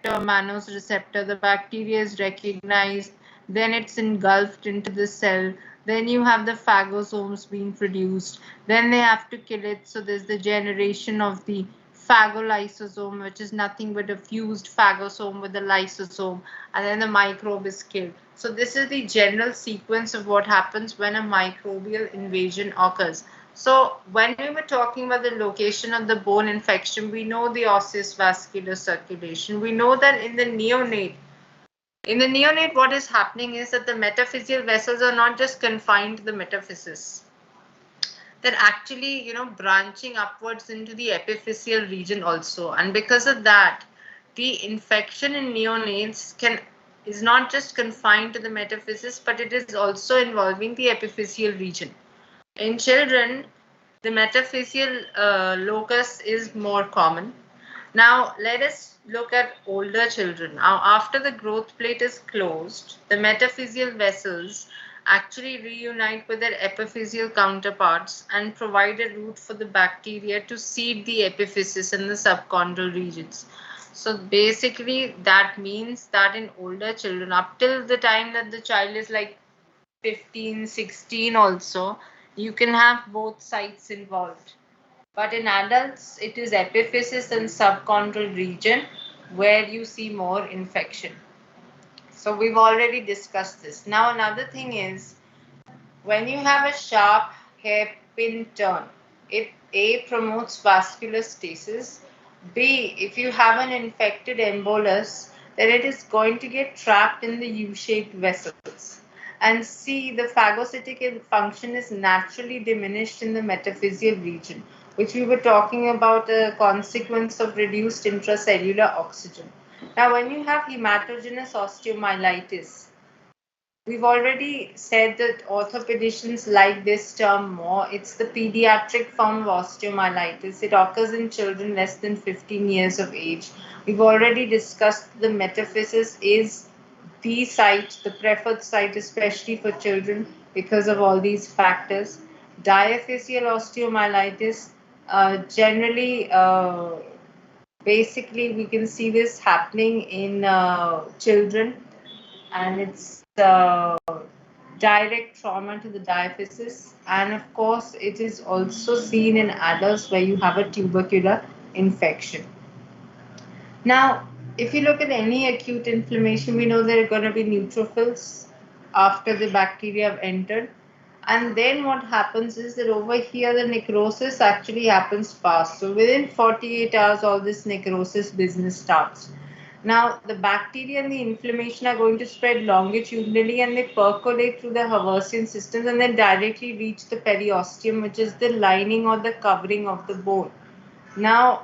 receptor, mannose receptor. The bacteria is recognized, then it's engulfed into the cell. Then you have the phagosomes being produced. Then they have to kill it. So there's the generation of the phagolysosome, which is nothing but a fused phagosome with a lysosome, and then the microbe is killed. So this is the general sequence of what happens when a microbial invasion occurs. So when we were talking about the location of the bone infection, we know the osseous vascular circulation. We know that in the neonate, what is happening is that the metaphyseal vessels are not just confined to the metaphysis. They're actually, branching upwards into the epiphyseal region also. And because of that, the infection in neonates is not just confined to the metaphysis, but it is also involving the epiphyseal region. In children, the metaphyseal locus is more common. Now, let us look at older children. Now, after the growth plate is closed, the metaphyseal vessels actually reunite with their epiphyseal counterparts and provide a route for the bacteria to seed the epiphysis in the subchondral regions. So basically, that means that in older children, up till the time that the child is like 15, 16 also, you can have both sites involved. But in adults, it is epiphysis and subchondral region where you see more infection. So we've already discussed this. Now another thing is when you have a sharp hairpin turn, it A promotes vascular stasis. B, if you have an infected embolus, then it is going to get trapped in the U-shaped vessels. And C, the phagocytic function is naturally diminished in the metaphyseal region, which we were talking about a consequence of reduced intracellular oxygen. Now, when you have hematogenous osteomyelitis, we've already said that orthopedicians like this term more. It's the pediatric form of osteomyelitis. It occurs in children less than 15 years of age. We've already discussed the metaphysis is the site, the preferred site, especially for children because of all these factors. Diaphyseal osteomyelitis, generally, basically, we can see this happening in children, and it's direct trauma to the diaphysis. And of course, it is also seen in adults where you have a tubercular infection. Now, if you look at any acute inflammation, we know there are going to be neutrophils after the bacteria have entered. And then what happens is that over here, the necrosis actually happens fast. So within 48 hours, all this necrosis business starts. Now, the bacteria and the inflammation are going to spread longitudinally and they percolate through the Haversian systems and then directly reach the periosteum, which is the lining or the covering of the bone. Now,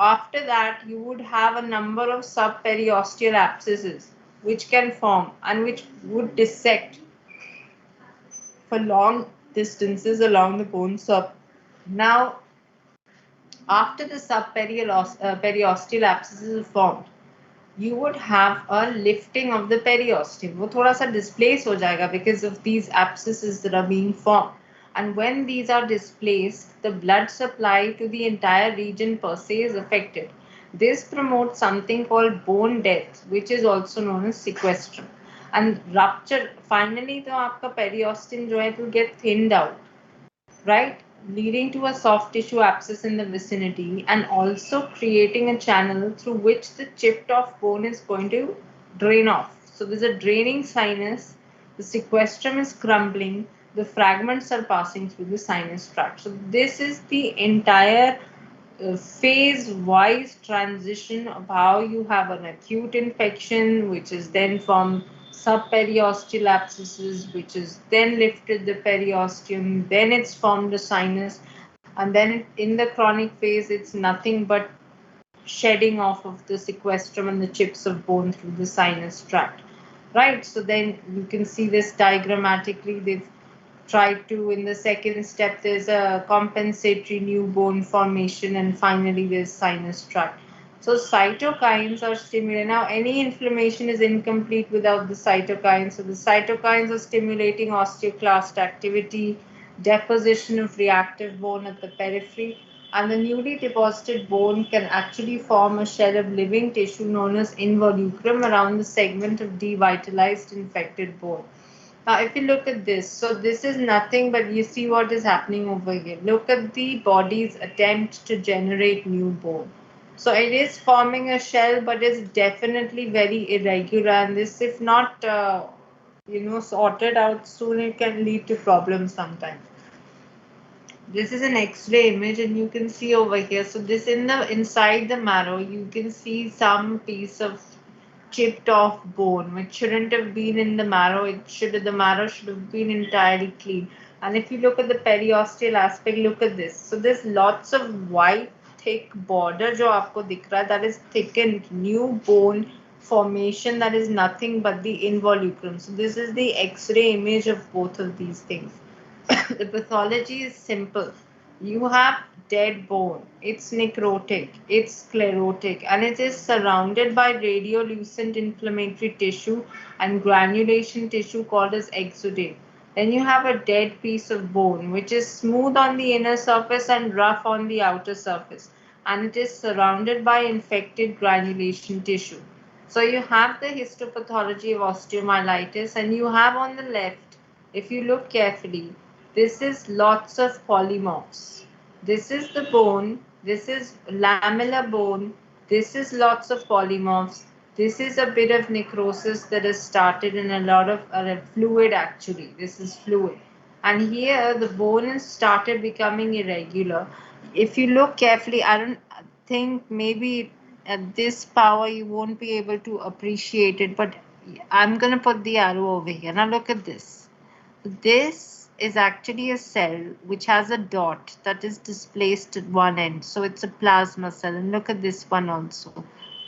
after that, you would have a number of subperiosteal abscesses which can form and which would dissect for long distances along the bone sub. Now, after the subperiosteal abscesses are formed, you would have a lifting of the periosteum. वो थोड़ा सा displace हो जाएगा because of these abscesses that are being formed. And when these are displaced, the blood supply to the entire region per se is affected. This promotes something called bone death, which is also known as sequestrum. And rupture, finally, तो आपका periosteum जो है will get thinned out, right? Leading to a soft tissue abscess in the vicinity and also creating a channel through which the chipped off bone is going to drain off. So there's a draining sinus, the sequestrum is crumbling, the fragments are passing through the sinus tract. So this is the entire phase-wise transition of how you have an acute infection, which is then from subperiosteal abscesses, which is then lifted the periosteum, then it's formed a sinus, and then in the chronic phase, it's nothing but shedding off of the sequestrum and the chips of bone through the sinus tract, right? So then you can see this diagrammatically. They've tried to, in the second step, there's a compensatory new bone formation, and finally there's sinus tract. So cytokines are stimulating. Now, any inflammation is incomplete without the cytokines. So the cytokines are stimulating osteoclast activity, deposition of reactive bone at the periphery. And the newly deposited bone can actually form a shell of living tissue known as involucrum around the segment of devitalized infected bone. Now, if you look at this, so this is nothing but you see what is happening over here. Look at the body's attempt to generate new bone. So it is forming a shell, but it's definitely very irregular. And this, if not, sorted out soon, it can lead to problems sometimes. This is an X-ray image, and you can see over here. So this inside the marrow, you can see some piece of chipped off bone which shouldn't have been in the marrow. The marrow should have been entirely clean. And if you look at the periosteal aspect, look at this. So there's lots of white thick border जो आपको दिख रहा है, that is thickened new bone formation, that is nothing but the involucrum. So this is the X-ray image of both of these things. The pathology is simple. You have dead bone, it's necrotic, it's sclerotic, and it is surrounded by radiolucent inflammatory tissue and granulation tissue called as exudate. Then you have a dead piece of bone which is smooth on the inner surface and rough on the outer surface, and it is surrounded by infected granulation tissue. So you have the histopathology of osteomyelitis, and you have on the left, if you look carefully, this is lots of polymorphs. This is the bone. This is lamellar bone. This is lots of polymorphs. This is a bit of necrosis that has started in a lot of fluid actually. This is fluid. And here the bone has started becoming irregular. If you look carefully, I don't think maybe at this power you won't be able to appreciate it, but I'm going to put the arrow over here. Now look at this. This is actually a cell which has a dot that is displaced at one end. So it's a plasma cell. And look at this one also.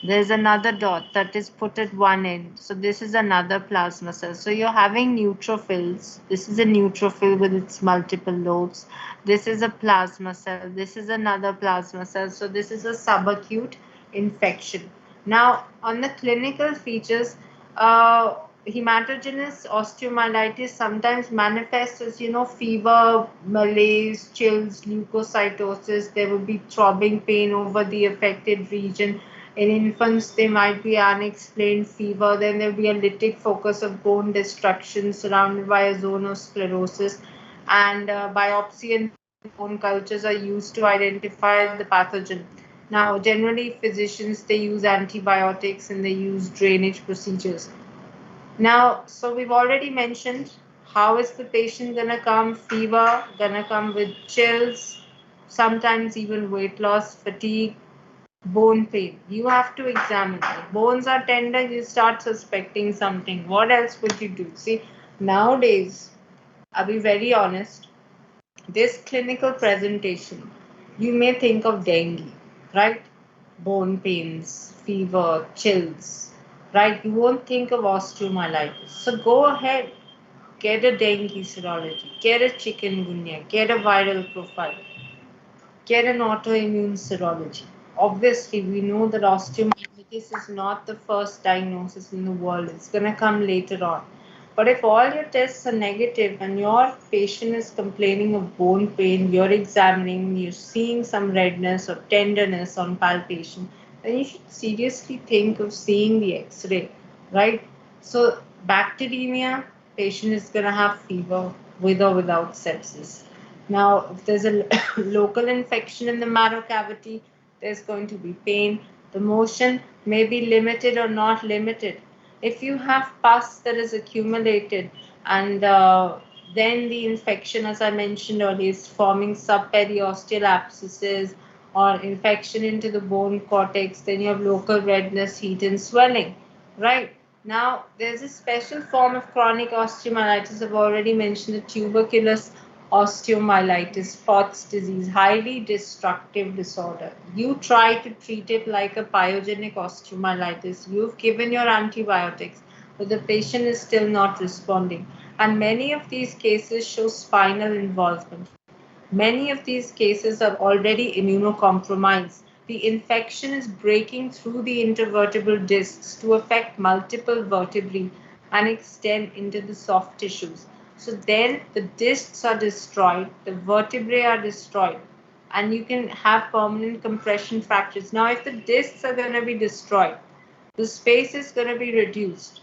There's another dot that is put at one end. So this is another plasma cell. So you're having neutrophils. This is a neutrophil with its multiple lobes. This is a plasma cell. This is another plasma cell. So this is a subacute infection. Now, on the clinical features, hematogenous osteomyelitis sometimes manifests as, fever, malaise, chills, leukocytosis. There will be throbbing pain over the affected region. In infants, there might be unexplained fever. Then there will be a lytic focus of bone destruction surrounded by a zone of sclerosis. And biopsy and bone cultures are used to identify the pathogen. Now, generally, physicians, they use antibiotics and they use drainage procedures. Now, so we've already mentioned how is the patient going to come? Fever, going to come with chills, sometimes even weight loss, fatigue, bone pain. You have to examine it. Bones are tender, you start suspecting something. What else would you do? See, nowadays, I'll be very honest, this clinical presentation, you may think of dengue, right? Bone pains, fever, chills, right? You won't think of osteomyelitis. So go ahead, get a dengue serology, get a chikungunya, get a viral profile, get an autoimmune serology. Obviously, we know that osteomyelitis is not the first diagnosis in the world. It's going to come later on. But if all your tests are negative and your patient is complaining of bone pain, you're examining, you're seeing some redness or tenderness on palpation, then you should seriously think of seeing the X-ray, right? So bacteremia, patient is going to have fever with or without sepsis. Now, if there's a local infection in the marrow cavity, there's going to be pain. The motion may be limited or not limited. If you have pus that is accumulated and then the infection, as I mentioned earlier, is forming subperiosteal abscesses or infection into the bone cortex, then you have local redness, heat, and swelling, right? Now, there's a special form of chronic osteomyelitis. I've already mentioned the tuberculous osteomyelitis, Pott's disease, highly destructive disorder. You try to treat it like a pyogenic osteomyelitis. You've given your antibiotics, but the patient is still not responding. And many of these cases show spinal involvement. Many of these cases are already immunocompromised. The infection is breaking through the intervertebral discs to affect multiple vertebrae and extend into the soft tissues. So then the discs are destroyed, the vertebrae are destroyed. and you can have permanent compression fractures. Now, if the discs are going to be destroyed, the space is going to be reduced.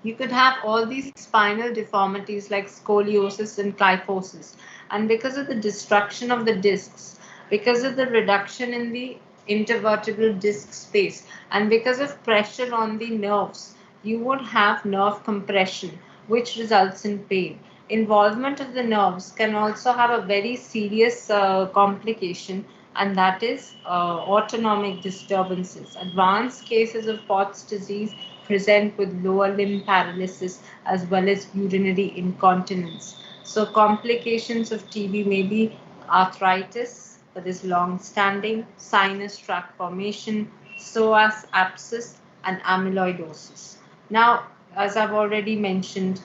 You could have all these spinal deformities like scoliosis and kyphosis. And because of the destruction of the discs, because of the reduction in the intervertebral disc space, and because of pressure on the nerves, you would have nerve compression, which results in pain. Involvement of the nerves can also have a very serious complication, and that is autonomic disturbances. Advanced cases of Pott's disease present with lower limb paralysis as well as urinary incontinence. So complications of TB may be arthritis, that is long-standing, sinus tract formation, psoas abscess, and amyloidosis. Now, as I've already mentioned,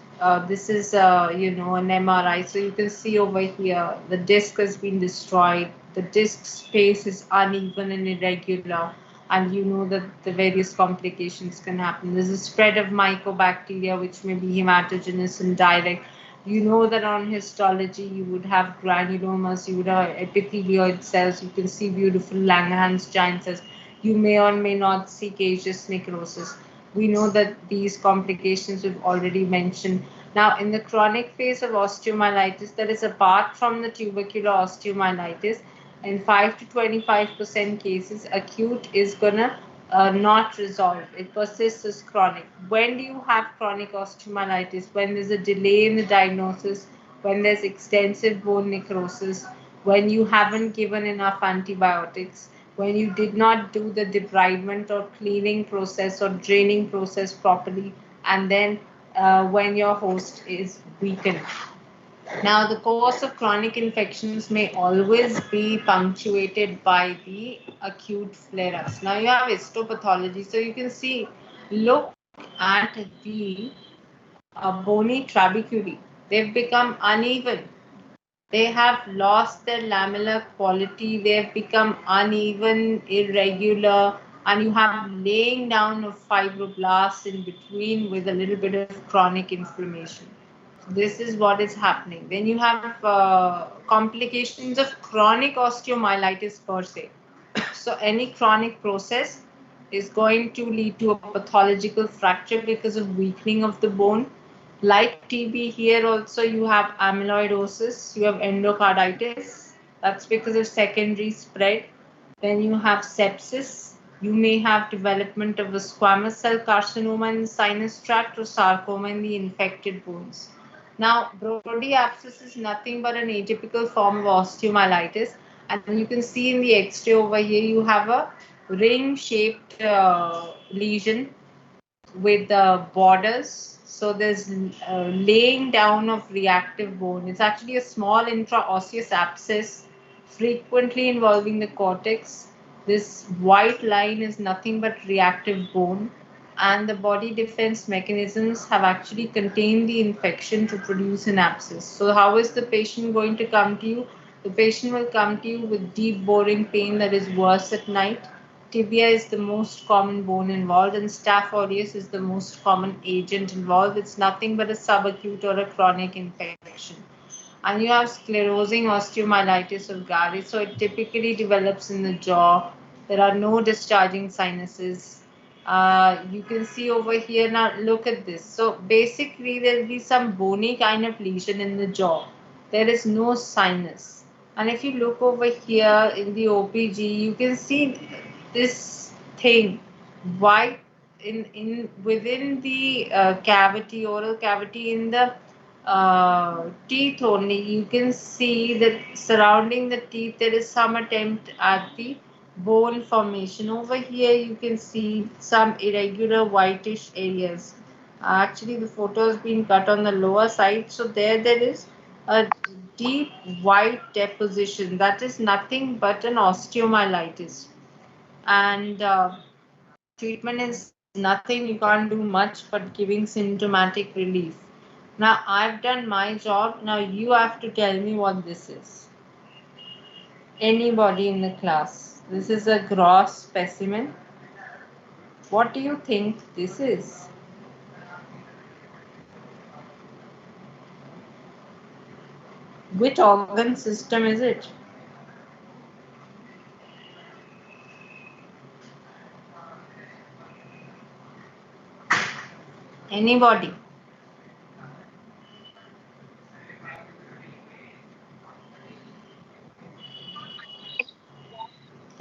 this is an MRI. So you can see over here the disc has been destroyed. The disc space is uneven and irregular, and you know that the various complications can happen. There's a spread of mycobacteria, which may be hematogenous and direct. You know that on histology, you would have granulomas, you would have epithelioid cells, you can see beautiful Langerhans giant cells. You may or may not see caseous necrosis. We know that these complications we've already mentioned. Now, in the chronic phase of osteomyelitis, that is apart from the tubercular osteomyelitis, in 5 to 25% cases, acute is gonna not resolve. It persists as chronic. When do you have chronic osteomyelitis? When there's a delay in the diagnosis, when there's extensive bone necrosis, when you haven't given enough antibiotics, when you did not do the debridement or cleaning process or draining process properly, and then when your host is weakened. Now, the course of chronic infections may always be punctuated by the acute flare-ups. Now, you have histopathology. So you can see, look at the bony trabeculae. They've become uneven. They have lost their lamellar quality. They have become uneven, irregular, and you have laying down of fibroblasts in between with a little bit of chronic inflammation. This is what is happening. Then you have complications of chronic osteomyelitis per se. So any chronic process is going to lead to a pathological fracture because of weakening of the bone. Like TB, here also you have amyloidosis, you have endocarditis. That's because of secondary spread. Then you have sepsis. You may have development of a squamous cell carcinoma in the sinus tract or sarcoma in the infected bones. Now, Brody abscess is nothing but an atypical form of osteomyelitis, and you can see in the X-ray over here you have a ring-shaped lesion with the borders. So there's laying down of reactive bone. It's actually a small intraosseous abscess, frequently involving the cortex. This white line is nothing but reactive bone, and the body defense mechanisms have actually contained the infection to produce an abscess. So how is the patient going to come to you? The patient will come to you with deep boring pain that is worse at night. Tibia is the most common bone involved, and Staph aureus is the most common agent involved. It's nothing but a subacute or a chronic infection. And you have sclerosing osteomyelitis of Gary, so it typically develops in the jaw. There are no discharging sinuses. You can see over here, now look at this. So basically there will be some bony kind of lesion in the jaw. There is no sinus. And if you look over here in the OPG, you can see this thing white in within the cavity, oral cavity, in the teeth only. You can see that surrounding the teeth there is some attempt at the bone formation. Over here you can see some irregular whitish areas. Actually the photo has been cut on the lower side, so there is a deep white deposition. That is nothing but an osteomyelitis, and treatment is nothing. You can't do much but giving symptomatic relief. Now I've done my job. Now you have to tell me what this is. Anybody in the class? This is a gross specimen. What do you think this is? Which organ system is it? Anybody?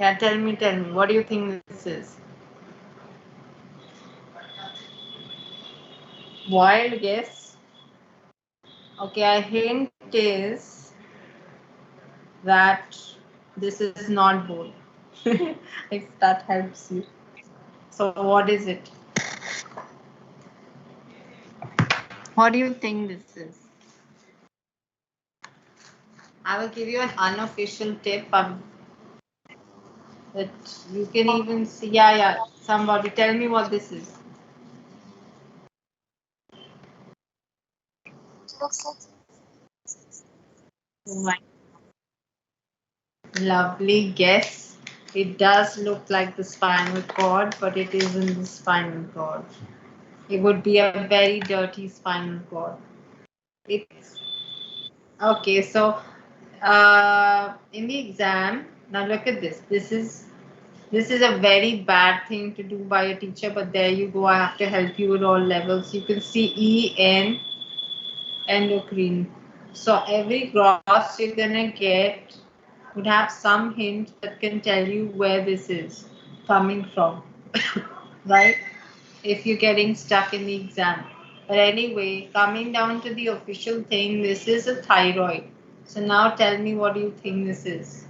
Yeah, tell me. What do you think this is? Wild guess. Okay, a hint is that this is not bone. If that helps you. So what is it? What do you think this is? I will give you an unofficial tip that you can even see. Yeah. Somebody tell me what this is. Oh my, lovely guess. It does look like the spinal cord, but it isn't the spinal cord. It would be a very dirty spinal cord. It's okay. So, in the exam, now look at this. This is a very bad thing to do by a teacher, but there you go. I have to help you at all levels. You can see EN, endocrine. So every gross you're gonna get would have some hint that can tell you where this is coming from, right? If you're getting stuck in the exam. But anyway, coming down to the official thing, this is a thyroid. So now tell me, what do you think this is?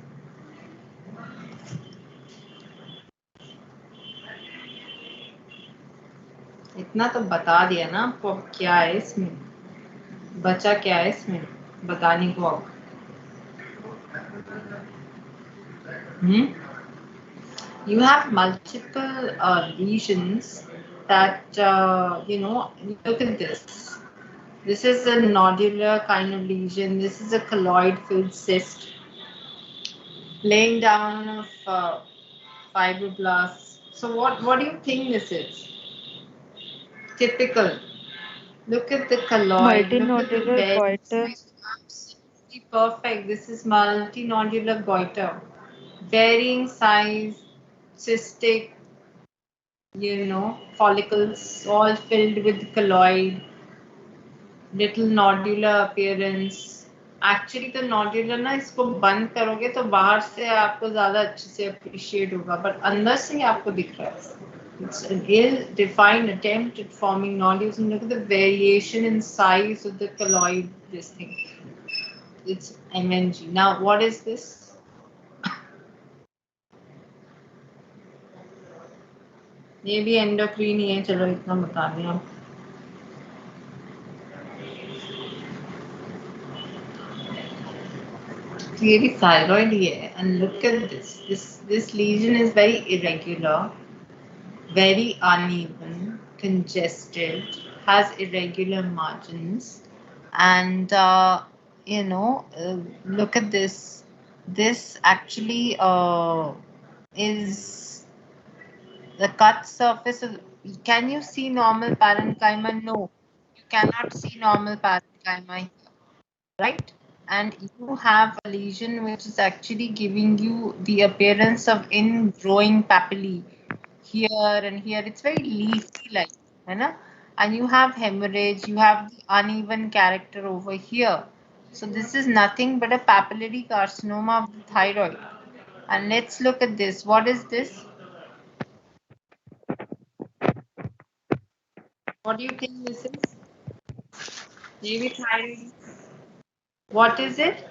इतना तो बता दिया ना आपको, अब क्या है इसमें, बचा क्या है इसमें बताने को अब? You have multiple lesions that look at this. This is a nodular kind of lesion. This is a colloid filled cyst laying down of fibroblasts. So what do you think this is? Typical. Look at the colloid. Look at the Multinodular very goiter. absolutely perfect. This is multinodular goiter. Varying size, cystic, follicles all filled with colloid, little nodular appearance. Actually तो nodular ना, इसको बंद करोगे तो बाहर से आपको ज्यादा अच्छे से appreciate होगा, but अंदर से ही आपको दिख रहा है. It's an ill-defined attempt at forming nodules, and look at the variation in size of the colloid. This thing, it's MNG. Now, what is this? ये भी endocrine ही है, चलो इतना बता दिया. ये भी thyroid ही है, and look at this. This lesion is very irregular, very uneven, congested, has irregular margins, and look at this. This actually is the cut surface of. Can you see normal parenchyma? No, you cannot see normal parenchyma here, right? And you have a lesion which is actually giving you the appearance of ingrowing papillae here and here. It's very leafy like, right? And you have hemorrhage, you have the uneven character over here. So this is nothing but a papillary carcinoma of the thyroid. And let's look at this. What is this? What do you think this is? Maybe thyroid. What is it?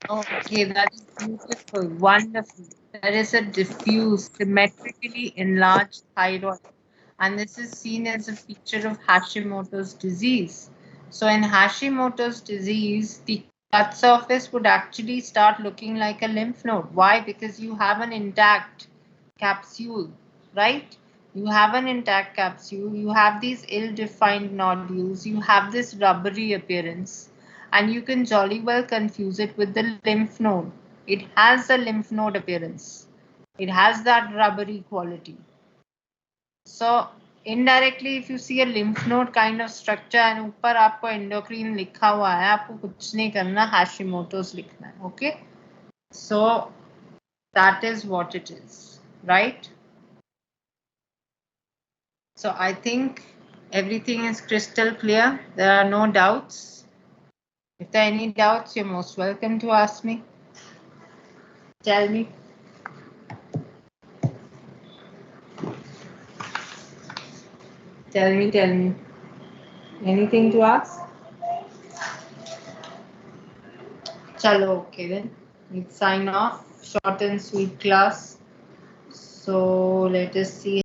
Okay, that is beautiful, wonderful. There is a diffuse, symmetrically enlarged thyroid, and this is seen as a feature of Hashimoto's disease. So, in Hashimoto's disease, the cut surface would actually start looking like a lymph node. Why? Because you have an intact capsule, right? You have an intact capsule, you have these ill-defined nodules, you have this rubbery appearance, and you can jolly well confuse it with the lymph node. It has a lymph node appearance. It has that rubbery quality. So indirectly, if you see a lymph node kind of structure and ऊपर आपको endocrine लिखा हुआ है, आपको कुछ नहीं करना, Hashimoto's लिखना है, okay? So that is what it is, right? So I think everything is crystal clear. There are no doubts. If there are any doubts, you're most welcome to ask me. Tell me. Tell me, tell me. Anything to ask? Chalo, okay then. Let's sign off. Short and sweet class. So let us see